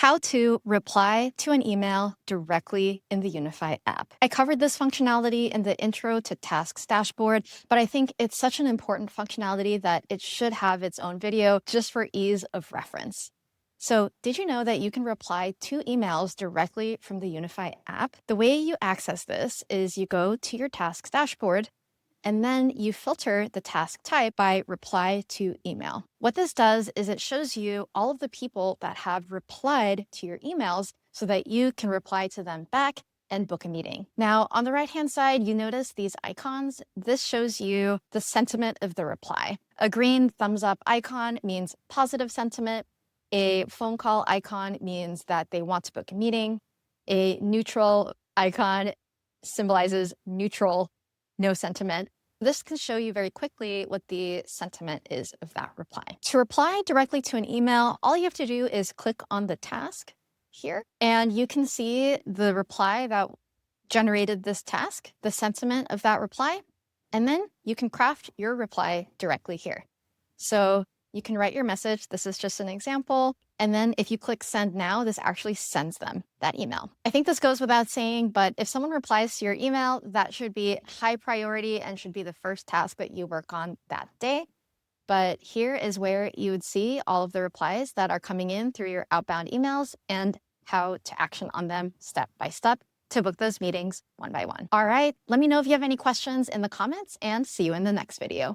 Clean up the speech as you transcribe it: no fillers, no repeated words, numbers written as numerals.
How to reply to an email directly in the Unify app. I covered this functionality in the Intro to Tasks dashboard, but I think it's such an important functionality that it should have its own video just for ease of reference. So did you know that you can reply to emails directly from the Unify app? The way you access this is you go to your Tasks dashboard, and then you filter the task type by reply to email. What this does is it shows you all of the people that have replied to your emails so that you can reply to them back and book a meeting. Now, on the right-hand side, you notice these icons. This shows you the sentiment of the reply. A green thumbs up icon means positive sentiment. A phone call icon means that they want to book a meeting. A neutral icon symbolizes neutral, no sentiment. This can show you very quickly what the sentiment is of that reply. To reply directly to an email, all you have to do is click on the task here, and you can see the reply that generated this task, the sentiment of that reply, and then you can craft your reply directly here. So you can write your message. This is just an example. And then if you click send now, this actually sends them that email. I think this goes without saying, but if someone replies to your email, that should be high priority and should be the first task that you work on that day. But here is where you would see all of the replies that are coming in through your outbound emails and how to action on them step by step to book those meetings one by one. All right, let me know if you have any questions in the comments and see you in the next video.